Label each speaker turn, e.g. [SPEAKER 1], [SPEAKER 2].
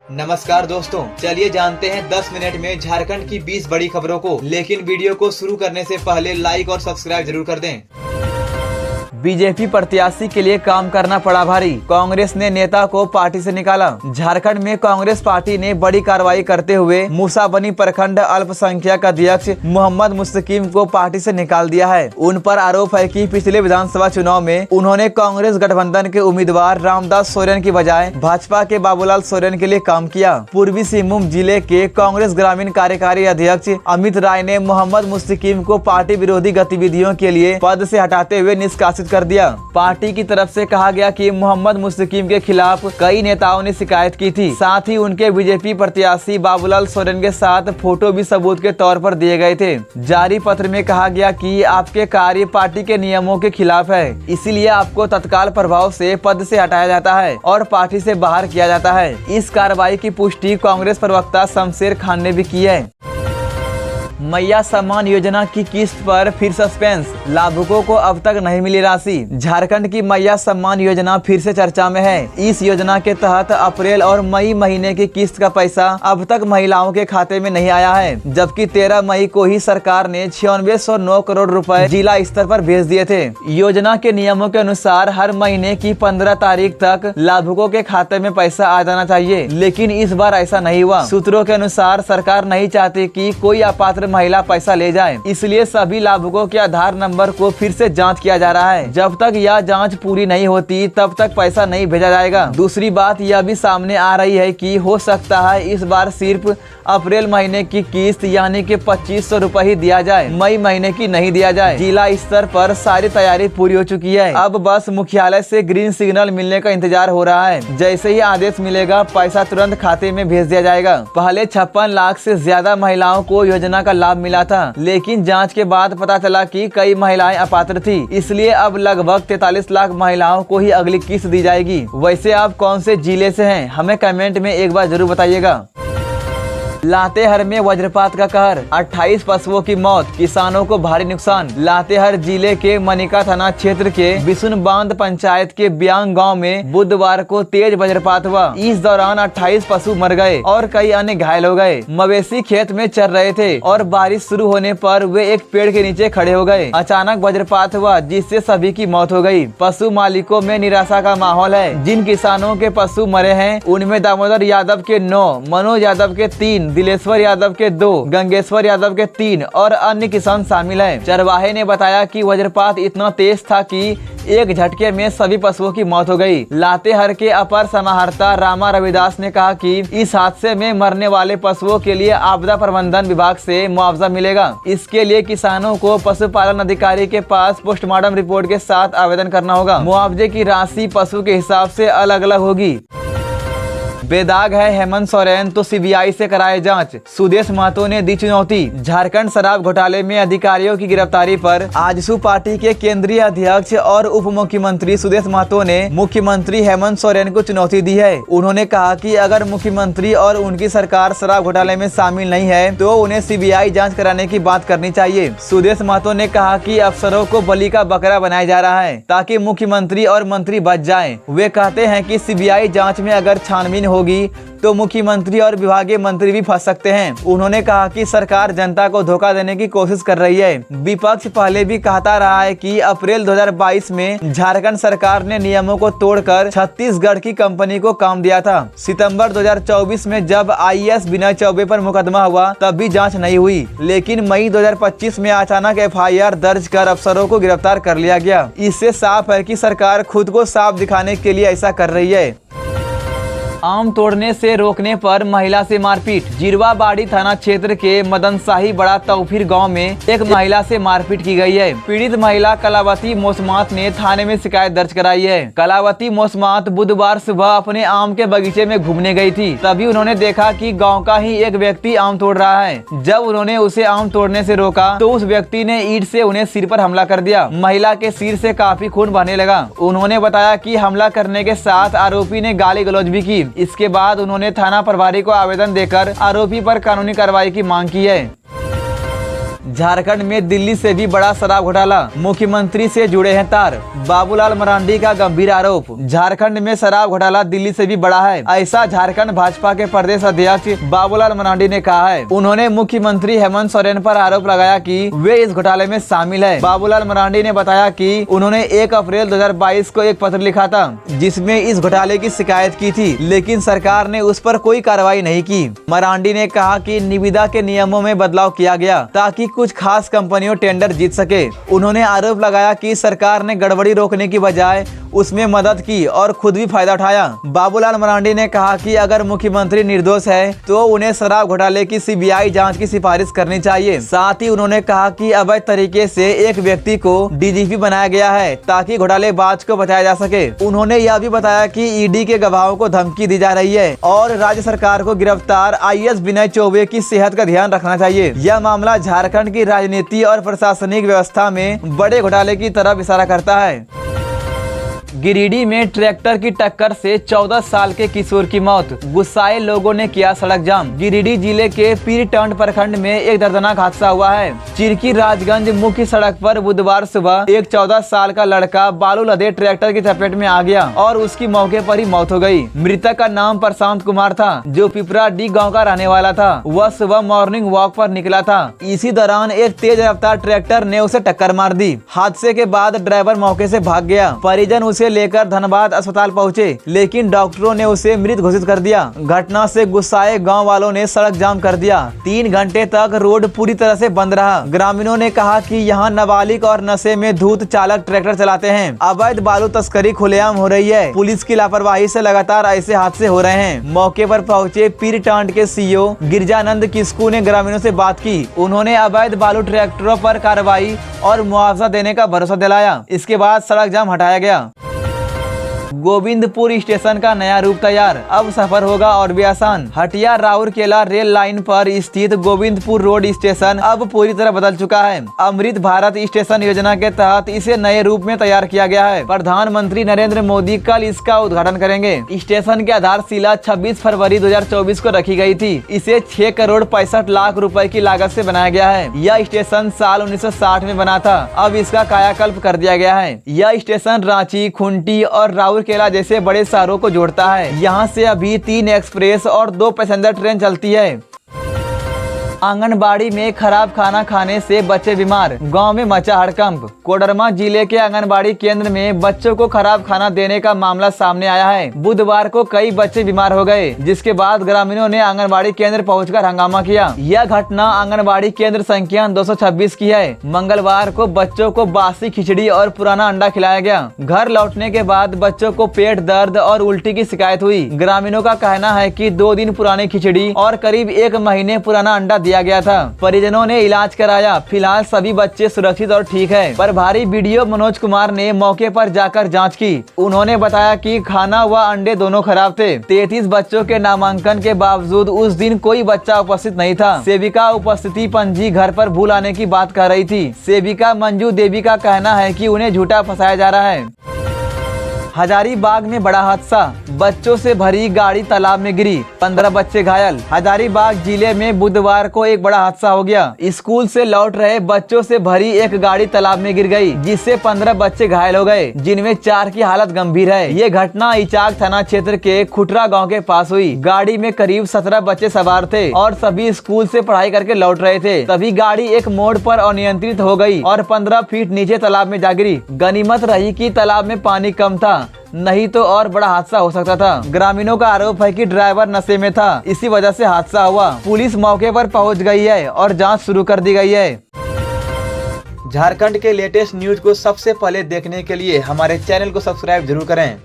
[SPEAKER 1] नमस्कार दोस्तों, चलिए जानते हैं 10 मिनट में झारखंड की 20 बड़ी खबरों को। लेकिन वीडियो को शुरू करने से पहले लाइक और सब्सक्राइब जरूर कर दें। बीजेपी प्रत्याशी के लिए काम करना पड़ा भारी, कांग्रेस ने नेता को पार्टी से निकाला। झारखंड में कांग्रेस पार्टी ने बड़ी कार्रवाई करते हुए मूसाबनी प्रखंड अल्पसंख्यक अध्यक्ष मोहम्मद मुस्तकीम को पार्टी से निकाल दिया है। उन पर आरोप है कि पिछले विधानसभा चुनाव में उन्होंने कांग्रेस गठबंधन के उम्मीदवार रामदास सोरेन की बजाय भाजपा के बाबूलाल सोरेन के लिए काम किया। पूर्वी सिंहभूम जिले के कांग्रेस ग्रामीण कार्यकारी अध्यक्ष अमित राय ने मोहम्मद मुस्तकीम को पार्टी विरोधी गतिविधियों के लिए पद से हटाते हुए निष्कासित कर दिया। पार्टी की तरफ से कहा गया कि मोहम्मद मुस्तकीम के खिलाफ कई नेताओं ने शिकायत की थी। साथ ही उनके बीजेपी प्रत्याशी बाबूलाल सोरेन के साथ फोटो भी सबूत के तौर पर दिए गए थे। जारी पत्र में कहा गया कि आपके कार्य पार्टी के नियमों के खिलाफ है, इसीलिए आपको तत्काल प्रभाव से पद से हटाया जाता है और पार्टी से बाहर किया जाता है। इस कार्रवाई की पुष्टि कांग्रेस प्रवक्ता शमशेर खान ने भी की है। मैया सम्मान योजना की किस्त पर फिर सस्पेंस, लाभुकों को अब तक नहीं मिली राशि। झारखंड की मैया सम्मान योजना फिर से चर्चा में है। इस योजना के तहत अप्रैल और मई महीने की किस्त का पैसा अब तक महिलाओं के खाते में नहीं आया है, जबकि 13 मई को ही सरकार ने 9609 करोड़ रुपए जिला स्तर पर भेज दिए थे। योजना के नियमों के अनुसार हर महीने की 15 तारीख तक लाभुकों के खाते में पैसा आ जाना चाहिए, लेकिन इस बार ऐसा नहीं हुआ। सूत्रों के अनुसार सरकार नहीं चाहती कि कोई अपात्र महिला पैसा ले जाए, इसलिए सभी लाभुकों के आधार नंबर को फिर से जांच किया जा रहा है। जब तक यह जांच पूरी नहीं होती तब तक पैसा नहीं भेजा जाएगा। दूसरी बात यह भी सामने आ रही है कि हो सकता है इस बार सिर्फ अप्रैल महीने की किस्त यानी कि 2500 रुपए ही दिया जाए, मई महीने की नहीं दिया जाए। जिला स्तर पर सारी तैयारी पूरी हो चुकी है, अब बस मुख्यालय से ग्रीन सिग्नल मिलने का इंतजार हो रहा है। जैसे ही आदेश मिलेगा पैसा तुरंत खाते में भेज दिया जाएगा। पहले 56 लाख से ज्यादा महिलाओं को योजना का लाभ मिला था, लेकिन जांच के बाद पता चला कि कई महिलाएं अपात्र थी, इसलिए अब लगभग 43 लाख महिलाओं को ही अगली किस्त दी जाएगी। वैसे आप कौन से जिले से हैं, हमें कमेंट में एक बार जरूर बताइएगा। लातेहार में वज्रपात का कहर, 28 पशुओं की मौत, किसानों को भारी नुकसान। लातेहार जिले के मनिका थाना क्षेत्र के बिसुन बांध पंचायत के ब्यांग गांव में बुधवार को तेज वज्रपात हुआ। इस दौरान 28 पशु मर गए और कई अन्य घायल हो गए। मवेशी खेत में चर रहे थे और बारिश शुरू होने पर वे एक पेड़ के नीचे खड़े हो गए। अचानक वज्रपात हुआ जिससे सभी की मौत हो गई। पशु मालिकों में निराशा का माहौल है। जिन किसानों के पशु मरे हैं उनमें दामोदर यादव के 9, मनोज यादव के 3, दिलेश्वर यादव के 2, गंगेश्वर यादव के 3 और अन्य किसान शामिल हैं। चरवाहे ने बताया कि वज्रपात इतना तेज था कि एक झटके में सभी पशुओं की मौत हो गई। लातेहार के अपर समाहर्ता रामा रविदास ने कहा कि इस हादसे में मरने वाले पशुओं के लिए आपदा प्रबंधन विभाग से मुआवजा मिलेगा। इसके लिए किसानों को पशुपालन अधिकारी के पास पोस्टमार्टम रिपोर्ट के साथ आवेदन करना होगा। मुआवजे की राशि पशु के हिसाब से अलग अलग होगी। बेदाग है हेमंत सोरेन तो सीबीआई से कराए जांच, सुदेश महतो ने दी चुनौती। झारखंड शराब घोटाले में अधिकारियों की गिरफ्तारी पर आजसू पार्टी के केंद्रीय अध्यक्ष और उप मुख्यमंत्री सुदेश महतो ने मुख्यमंत्री हेमंत सोरेन को चुनौती दी है। उन्होंने कहा कि अगर मुख्यमंत्री और उनकी सरकार शराब घोटाले में शामिल नहीं है तो उन्हें सीबीआई जाँच कराने की बात करनी चाहिए। सुदेश महतो ने कहा कि अफसरों को बलि का बकरा बनाया जा रहा है ताकि मुख्यमंत्री और मंत्री बच जाएं। वे कहते हैं कि सीबीआई जांच में अगर छानबीन होगी तो मुख्यमंत्री और विभागीय मंत्री भी फंस सकते हैं। उन्होंने कहा कि सरकार जनता को धोखा देने की कोशिश कर रही है। विपक्ष पहले भी कहता रहा है कि अप्रैल 2022 में झारखंड सरकार ने नियमों को तोड़कर छत्तीसगढ़ की कंपनी को काम दिया था। सितंबर 2024 में जब आईएएस विनय चौबे पर मुकदमा हुआ तब भी जांच नहीं हुई, लेकिन मई 2025 में अचानक एफआईआर दर्ज कर अफसरों को गिरफ्तार कर लिया गया। इससे साफ है कि सरकार खुद को साफ दिखाने के लिए ऐसा कर रही है। आम तोड़ने से रोकने पर महिला से मारपीट, जिरवा बाड़ी थाना क्षेत्र के मदनशाही बड़ा तौफीर गांव में एक महिला से मारपीट की गई है। पीड़ित महिला कलावती मोसमात ने थाने में शिकायत दर्ज कराई है। कलावती मोसमात बुधवार सुबह अपने आम के बगीचे में घूमने गई थी, तभी उन्होंने देखा कि गाँव का ही एक व्यक्ति आम तोड़ रहा है। जब उन्होंने उसे आम तोड़ने से रोका तो उस व्यक्ति ने ईंट से उन्हें सिर पर हमला कर दिया। महिला के सिर से काफी खून बहने लगा। उन्होंने बताया कि हमला करने के साथ आरोपी ने गाली गलौज भी की। इसके बाद उन्होंने थाना प्रभारी को आवेदन देकर आरोपी पर कानूनी कार्रवाई की मांग की है। झारखंड में दिल्ली से भी बड़ा शराब घोटाला, मुख्यमंत्री से जुड़े हैं तार। बाबूलाल मरांडी का गंभीर आरोप, झारखंड में शराब घोटाला दिल्ली से भी बड़ा है, ऐसा झारखंड भाजपा के प्रदेश अध्यक्ष बाबूलाल मरांडी ने कहा है। उन्होंने मुख्यमंत्री हेमंत सोरेन पर आरोप लगाया कि वे इस घोटाले में शामिल है। बाबूलाल मरांडी ने बताया कि उन्होंने 1 अप्रैल 2022 को एक पत्र लिखा था जिसमें इस घोटाले की शिकायत की थी, लेकिन सरकार ने उस पर कोई कार्रवाई नहीं की। मरांडी ने कहा कि निविदा के नियमों में बदलाव किया गया ताकि कुछ खास कंपनियों टेंडर जीत सके। उन्होंने आरोप लगाया कि सरकार ने गड़बड़ी रोकने की बजाय उसमें मदद की और खुद भी फायदा उठाया। बाबूलाल मरांडी ने कहा कि अगर मुख्यमंत्री निर्दोष है तो उन्हें शराब घोटाले की सीबीआई जांच की सिफारिश करनी चाहिए। साथ ही उन्होंने कहा कि अवैध तरीके से एक व्यक्ति को डीजीपी बनाया गया है ताकि घोटालेबाज को बचाया जा सके। उन्होंने यह भी बताया कि ईडी के गवाहों को धमकी दी जा रही है और राज्य सरकार को गिरफ्तार IAS विनय चौबे की सेहत का ध्यान रखना चाहिए। यह मामला झारखंड की राजनीति और प्रशासनिक व्यवस्था में बड़े घोटाले की तरफ इशारा करता है। गिरिडीह में ट्रैक्टर की टक्कर से 14 साल के किशोर की मौत, गुस्साए लोगों ने किया सड़क जाम। गिरिडीह जिले के पीरटंड प्रखंड में एक दर्दनाक हादसा हुआ है। चिरकी राजगंज मुख्य सड़क पर बुधवार सुबह एक 14 साल का लड़का बालू लदे ट्रैक्टर की चपेट में आ गया और उसकी मौके पर ही मौत हो गई। मृतक का नाम प्रशांत कुमार था जो पिपराडीह गाँव का रहने वाला था। वह सुबह मॉर्निंग वॉक पर निकला था। इसी दौरान एक तेज रफ्तार ट्रैक्टर ने उसे टक्कर मार दी। हादसे के बाद ड्राइवर मौके से भाग गया। परिजन उसे लेकर धनबाद अस्पताल पहुंचे, लेकिन डॉक्टरों ने उसे मृत घोषित कर दिया। घटना से गुस्साए गांव वालों ने सड़क जाम कर दिया। 3 घंटे तक रोड पूरी तरह से बंद रहा। ग्रामीणों ने कहा कि यहां नाबालिग और नशे में धूत चालक ट्रैक्टर चलाते हैं। अवैध बालू तस्करी खुलेआम हो रही है। पुलिस की लापरवाही से लगातार ऐसे हादसे हो रहे हैं। मौके पर पहुंचे पीरटांड के सीईओ गिरजानंद किस्कू ने ग्रामीणों से बात की। उन्होंने अवैध बालू ट्रैक्टरों पर कार्रवाई और मुआवजा देने का भरोसा दिलाया। इसके बाद सड़क जाम हटाया गया। गोविंदपुर स्टेशन का नया रूप तैयार, अब सफर होगा और भी आसान। हटिया राउरकेला रेल लाइन पर स्थित गोविंदपुर रोड स्टेशन अब पूरी तरह बदल चुका है। अमृत भारत स्टेशन योजना के तहत इसे नए रूप में तैयार किया गया है। प्रधानमंत्री नरेंद्र मोदी कल इसका उद्घाटन करेंगे। स्टेशन की आधारशिला 26 फरवरी 2024 को रखी गई थी। इसे 6 करोड़ 65 लाख रुपए की लागत से बनाया गया है। यह स्टेशन साल 1960 में बना था। अब इसका कायाकल्प कर दिया गया है। यह स्टेशन रांची, खूंटी और राउरकेला जैसे बड़े शहरों को जोड़ता है। यहाँ से अभी 3 एक्सप्रेस और 2 पैसेंजर ट्रेन चलती है। आंगनबाड़ी में खराब खाना खाने से बच्चे बीमार, गांव में मचा हड़कंप। कोडरमा जिले के आंगनबाड़ी केंद्र में बच्चों को खराब खाना देने का मामला सामने आया है। बुधवार को कई बच्चे बीमार हो गए, जिसके बाद ग्रामीणों ने आंगनबाड़ी केंद्र पहुंचकर हंगामा किया। यह घटना आंगनबाड़ी केंद्र संख्या 226 की है। मंगलवार को बच्चों को बासी खिचड़ी और पुराना अंडा खिलाया गया। घर लौटने के बाद बच्चों को पेट दर्द और उल्टी की शिकायत हुई। ग्रामीणों का कहना है कि 2 दिन पुरानी खिचड़ी और करीब 1 महीने पुराना अंडा दिया गया था। परिजनों ने इलाज कराया। फिलहाल सभी बच्चे सुरक्षित और ठीक है। पर भारी वीडियो मनोज कुमार ने मौके पर जाकर जांच की। उन्होंने बताया कि खाना व अंडे दोनों खराब थे। 33 बच्चों के नामांकन के बावजूद उस दिन कोई बच्चा उपस्थित नहीं था। सेविका उपस्थिति पंजी घर पर भूल आने की बात कह रही थी। सेविका मंजू देवी का कहना है कि उन्हें झूठा फंसाया जा रहा है। हजारीबाग में बड़ा हादसा, बच्चों से भरी गाड़ी तालाब में गिरी, 15 बच्चे घायल। हजारीबाग जिले में बुधवार को एक बड़ा हादसा हो गया। स्कूल से लौट रहे बच्चों से भरी एक गाड़ी तालाब में गिर गई, जिससे 15 बच्चे घायल हो गए, जिनमें 4 की हालत गंभीर है। ये घटना इचाक थाना क्षेत्र के खुटरा गांव के पास हुई। गाड़ी में करीब 17 बच्चे सवार थे और सभी स्कूल से पढ़ाई करके लौट रहे थे। तभी गाड़ी एक मोड़ पर अनियंत्रित हो गई और 15 फीट नीचे तालाब में जा गिरी। गनीमत रही कि तालाब में पानी कम था, नहीं तो और बड़ा हादसा हो सकता था। ग्रामीणों का आरोप है कि ड्राइवर नशे में था, इसी वजह से हादसा हुआ। पुलिस मौके पर पहुंच गई है और जांच शुरू कर दी गई है। झारखंड के लेटेस्ट न्यूज को सबसे पहले देखने के लिए हमारे चैनल को सब्सक्राइब जरूर करें।